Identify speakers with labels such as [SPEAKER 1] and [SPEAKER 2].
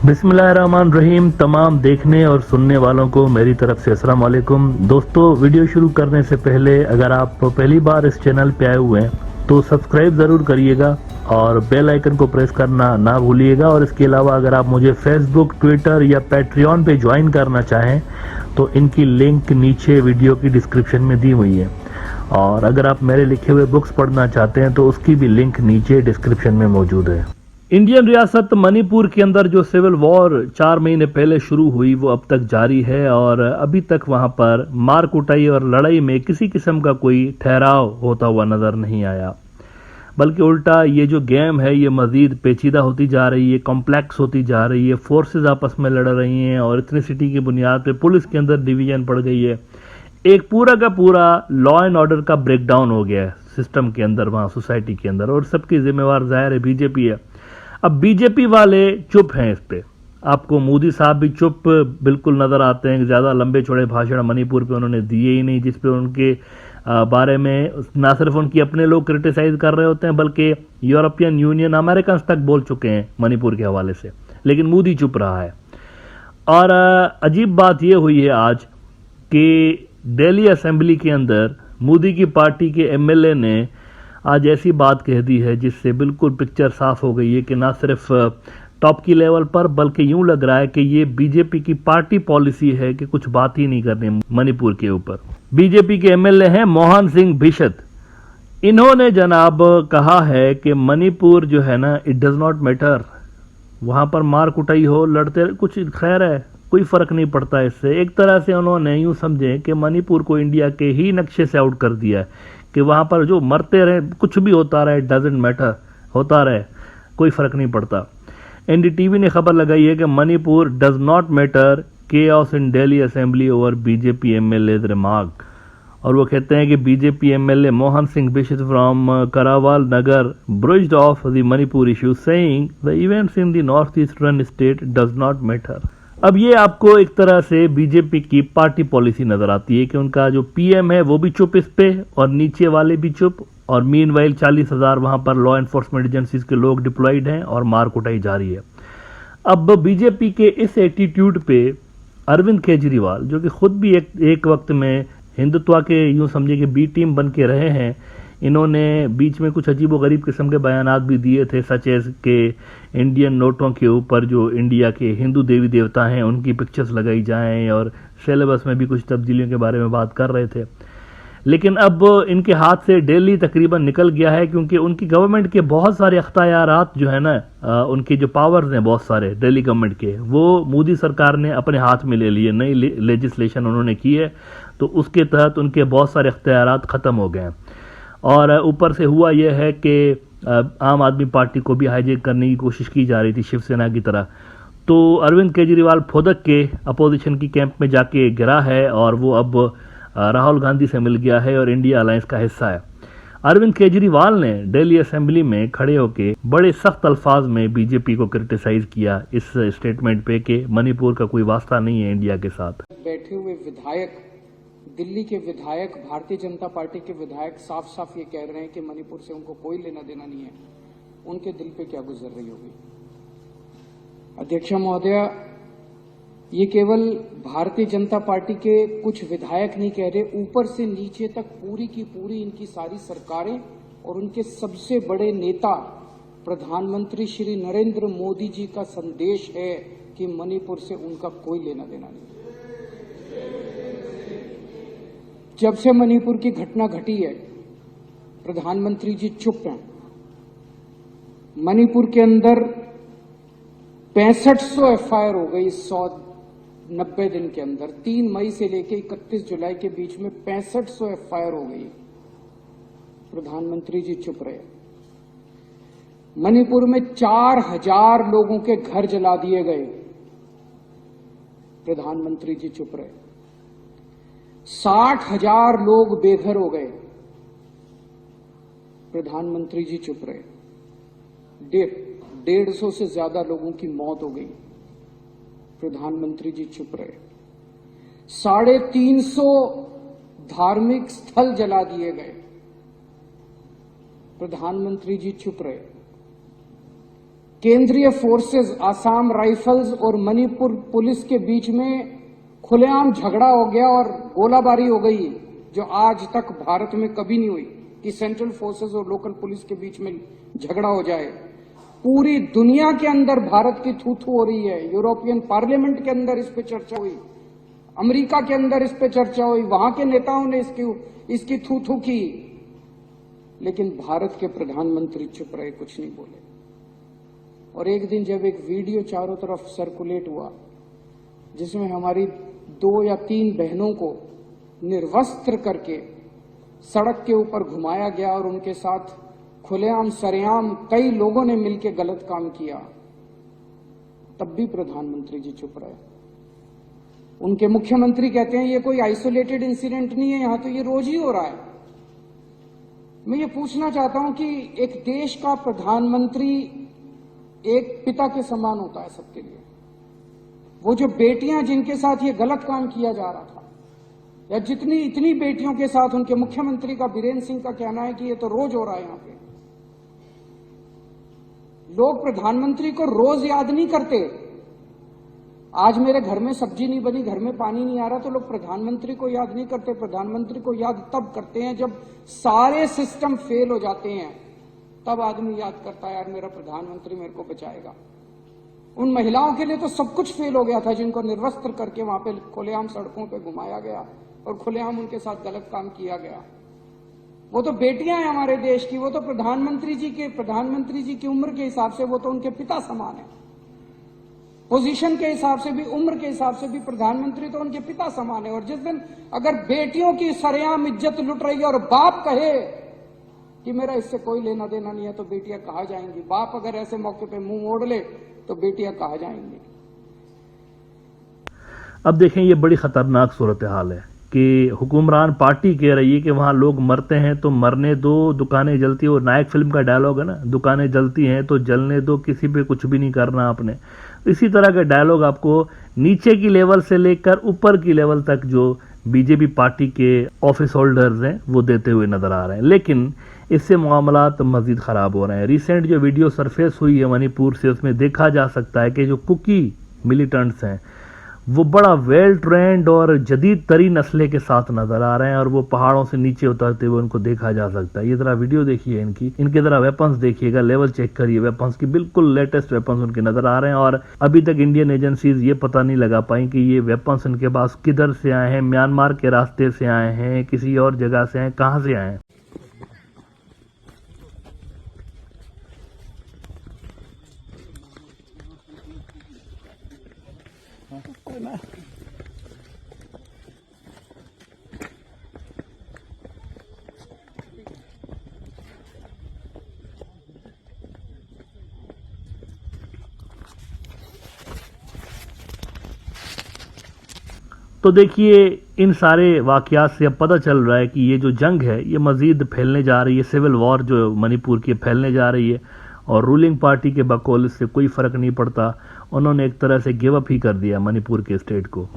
[SPEAKER 1] बिस्मिल्लाहिर्रहमानिर्रहीम। तमाम देखने और सुनने वालों को मेरी तरफ से अस्सलाम वालेकुम। दोस्तों, वीडियो शुरू करने से पहले अगर आप पहली बार इस चैनल पे आए हुए हैं तो सब्सक्राइब ज़रूर करिएगा और बेल आइकन को प्रेस करना ना भूलिएगा। और इसके अलावा अगर आप मुझे फेसबुक, ट्विटर या पैट्रियन पे ज्वाइन करना चाहें तो इनकी लिंक नीचे वीडियो की डिस्क्रिप्शन में दी हुई है। और अगर आप मेरे लिखे हुए बुक्स पढ़ना चाहते हैं तो उसकी भी लिंक नीचे डिस्क्रिप्शन में मौजूद है। इंडियन रियासत मणिपुर के अंदर जो सिविल वॉर 4 महीने पहले शुरू हुई वो अब तक जारी है और अभी तक वहां पर मार कुटाई और लड़ाई में किसी किस्म का कोई ठहराव होता हुआ नजर नहीं आया, बल्कि उल्टा ये जो गेम है ये मजीद पेचीदा होती जा रही है, कॉम्प्लेक्स होती जा रही है। फोर्सेस आपस में लड़ रही हैं और इथनिसिटी की बुनियाद पे पुलिस के अंदर डिवीजन पड़ गई है। एक पूरा का पूरा लॉ एंड ऑर्डर का ब्रेकडाउन हो गया है सिस्टम के अंदर, वहां सोसाइटी के अंदर, और सबकी जिम्मेवार जाहिर है बीजेपी है। अब बीजेपी वाले चुप हैं इस पे। आपको मोदी साहब भी चुप बिल्कुल नजर आते हैं। ज्यादा लंबे चौड़े भाषण मणिपुर पे उन्होंने दिए ही नहीं, जिसपे उनके बारे में ना सिर्फ उनकी अपने लोग क्रिटिसाइज कर रहे होते हैं बल्कि यूरोपियन यूनियन, अमेरिकन तक बोल चुके हैं मणिपुर के हवाले से, लेकिन मोदी चुप रहा है। और अजीब बात यह हुई है आज कि दिल्ली असेंबली के अंदर मोदी की पार्टी के एमएलए ने आज ऐसी बात कह दी है जिससे बिल्कुल पिक्चर साफ हो गई है कि ना सिर्फ टॉप की लेवल पर बल्कि यूं लग रहा है कि ये बीजेपी की पार्टी पॉलिसी है कि कुछ बात ही नहीं करनी मणिपुर के ऊपर। बीजेपी के एमएलए हैं मोहन सिंह बिशत। इन्होंने जनाब कहा है कि मणिपुर जो है ना, इट डज नॉट मैटर, वहां पर मार कुटाई हो, लड़ते कुछ खैर है, कोई फर्क नहीं पड़ता इससे। एक तरह से उन्होंने यूं समझे कि मणिपुर को इंडिया के ही नक्शे से आउट कर दिया है कि वहां पर जो मरते रहे, कुछ भी होता रहे, डजेंट मैटर, होता रहे, कोई फर्क नहीं पड़ता। एनडीटीवी ने खबर लगाई है कि Manipur does not matter, chaos in Delhi assembly over BJP MLA remark. और वो कहते हैं कि BJP MLA Mohan Singh Bisht from Karawal Nagar brushed off the Manipur issue, saying the events in the north eastern state does not matter. अब ये आपको एक तरह से बीजेपी की पार्टी पॉलिसी नजर आती है कि उनका जो पीएम है वो भी चुप इस पे और नीचे वाले भी चुप, और मीनवाइल 40,000 वहां पर लॉ एनफोर्समेंट एजेंसीज के लोग डिप्लॉयड हैं और मार कुटाई जारी है। अब बीजेपी के इस एटीट्यूड पे अरविंद केजरीवाल, जो कि खुद भी एक वक्त में हिंदुत्व के यूं समझे कि बी टीम बन के रहे हैं, इन्होंने बीच में कुछ अजीब व गरीब किस्म के बयानात भी दिए थे, सच एज के इंडियन नोटों के ऊपर जो इंडिया के हिंदू देवी देवता हैं उनकी पिक्चर्स लगाई जाएं, और सिलेबस में भी कुछ तब्दीलियों के बारे में बात कर रहे थे। लेकिन अब इनके हाथ से दिल्ली तकरीबन निकल गया है, क्योंकि उनकी गवर्नमेंट के बहुत सारे अख्तियारात जो है ना, उनके जो पावर्स हैं बहुत सारे दिल्ली गवर्नमेंट के, वो मोदी सरकार ने अपने हाथ में ले लिए। नई लेजिस्लेशन उन्होंने की है तो उसके तहत उनके बहुत सारे अख्तियारात खत्म हो गए हैं। और ऊपर से हुआ यह है कि आम आदमी पार्टी को भी हाईजैक करने की कोशिश की जा रही थी शिवसेना की तरह। तो अरविंद केजरीवाल फुदक के अपोजिशन की कैंप में जाके गिरा है और वो अब राहुल गांधी से मिल गया है और इंडिया अलायंस का हिस्सा है। अरविंद केजरीवाल ने दिल्ली असेंबली में खड़े होकर बड़े सख्त अल्फाज में बीजेपी को क्रिटिसाइज किया इस स्टेटमेंट पे कि मणिपुर का कोई वास्ता नहीं है इंडिया के साथ।
[SPEAKER 2] बैठे हुए विधायक, दिल्ली के विधायक, भारतीय जनता पार्टी के विधायक साफ साफ ये कह रहे हैं कि मणिपुर से उनको कोई लेना देना नहीं है। उनके दिल पे क्या गुजर रही होगी? अध्यक्ष महोदया, ये केवल भारतीय जनता पार्टी के कुछ विधायक नहीं कह रहे, ऊपर से नीचे तक पूरी की पूरी इनकी सारी सरकारें और उनके सबसे बड़े नेता प्रधानमंत्री श्री नरेंद्र मोदी जी का संदेश है कि मणिपुर से उनका कोई लेना देना नहीं। जब से मणिपुर की घटना घटी है, प्रधानमंत्री जी चुप हैं। मणिपुर के अंदर 6500 एफआईआर हो गई 190 दिन के अंदर। 3 मई से लेकर 31 जुलाई के बीच में 6500 एफआईआर हो गई। प्रधानमंत्री जी चुप रहे। मणिपुर में 4000 लोगों के घर जला दिए गए। प्रधानमंत्री जी चुप रहे। 60,000 लोग बेघर हो गए। प्रधानमंत्री जी चुप रहे। 150 से ज्यादा लोगों की मौत हो गई। प्रधानमंत्री जी चुप रहे। 350 धार्मिक स्थल जला दिए गए। प्रधानमंत्री जी चुप रहे। केंद्रीय फोर्सेस, आसाम राइफल्स और मणिपुर पुलिस के बीच में खुलेआम झगड़ा हो गया और गोलाबारी हो गई, जो आज तक भारत में कभी नहीं हुई कि सेंट्रल फोर्सेस और लोकल पुलिस के बीच में झगड़ा हो जाए। पूरी दुनिया के अंदर भारत की थू थू हो रही है। यूरोपियन पार्लियामेंट के अंदर इस पे चर्चा हुई, अमेरिका के अंदर इस पे चर्चा हुई, वहां के नेताओं ने इसकी थू थू की, लेकिन भारत के प्रधानमंत्री चुप रहे, कुछ नहीं बोले। और एक दिन जब एक वीडियो चारों तरफ सर्कुलेट हुआ जिसमें हमारी 2 या 3 बहनों को निर्वस्त्र करके सड़क के ऊपर घुमाया गया और उनके साथ खुलेआम सरेआम कई लोगों ने मिलकर गलत काम किया, तब भी प्रधानमंत्री जी चुप रहे। उनके मुख्यमंत्री कहते हैं ये कोई आइसोलेटेड इंसिडेंट नहीं है, यहां तो ये रोज ही हो रहा है। मैं ये पूछना चाहता हूं कि एक देश का प्रधानमंत्री एक पिता के समान होता है सबके लिए। वो जो बेटियां जिनके साथ ये गलत काम किया जा रहा था, या इतनी बेटियों के साथ उनके मुख्यमंत्री का बीरेन्द्र सिंह का कहना है कि ये तो रोज हो रहा है। यहां पे लोग प्रधानमंत्री को रोज याद नहीं करते। आज मेरे घर में सब्जी नहीं बनी, घर में पानी नहीं आ रहा, तो लोग प्रधानमंत्री को याद नहीं करते। प्रधानमंत्री को याद तब करते हैं जब सारे सिस्टम फेल हो जाते हैं, तब आदमी याद करता है यार मेरा प्रधानमंत्री मेरे को बचाएगा। उन महिलाओं के लिए तो सब कुछ फेल हो गया था जिनको निर्वस्त्र करके वहां पे खुलेआम सड़कों पे घुमाया गया और खुलेआम उनके साथ गलत काम किया गया। वो तो बेटियां हैं हमारे देश की, वो तो प्रधानमंत्री जी की उम्र के हिसाब से वो तो उनके पिता समान है। पोजीशन के हिसाब से भी, उम्र के हिसाब से भी प्रधानमंत्री तो उनके पिता समान है। और जिस दिन अगर बेटियों की सरेआम इज्जत लुट रही है और बाप कहे कि मेरा इससे कोई लेना देना नहीं है, तो बेटियां कहाँ जाएंगी? बाप अगर ऐसे मौके पे मुंह मोड़ ले तो बेटियां कहाँ जाएंगी?
[SPEAKER 1] अब देखें, ये बड़ी खतरनाक सूरत हाल है कि हुक्मरान पार्टी कह रही है कि वहां लोग मरते हैं तो मरने दो, दुकानें जलती है। वो नायक फिल्म का डायलॉग है ना, दुकानें जलती हैं तो जलने दो, किसी पे कुछ भी नहीं करना आपने। इसी तरह का डायलॉग आपको नीचे की लेवल से लेकर ऊपर की लेवल तक जो बीजेपी पार्टी के ऑफिस होल्डर्स हैं वो देते हुए नजर आ रहे हैं। लेकिन इससे मामलात मजीद खराब हो रहे हैं। रिसेंट जो वीडियो सरफेस हुई है मणिपुर से, उसमें देखा जा सकता है कि जो कुकी मिलिटेंट्स हैं वो बड़ा वेल ट्रेंड और जदीद तरीन असले के साथ नजर आ रहे हैं और वो पहाड़ों से नीचे उतरते हुए उनको देखा जा सकता है। ये जरा वीडियो देखिए इनके जरा वेपन्स देखिएगा, लेवल चेक करिए वेपन्स की, बिल्कुल लेटेस्ट वेपन्स उनके नजर आ रहे हैं। और अभी तक इंडियन एजेंसीज ये पता नहीं लगा पाई कि ये वेपन्स इनके पास किधर से आए हैं, म्यांमार के रास्ते से आए हैं, किसी और जगह से आए, कहां से आए हैं। तो देखिए, इन सारे वाकयात से अब पता चल रहा है कि ये जो जंग है ये मजीद फैलने जा रही है। सिविल वॉर जो मणिपुर की फैलने जा रही है और रूलिंग पार्टी के बकौल इससे कोई फर्क नहीं पड़ता। उन्होंने एक तरह से गिव अप ही कर दिया मणिपुर के स्टेट को।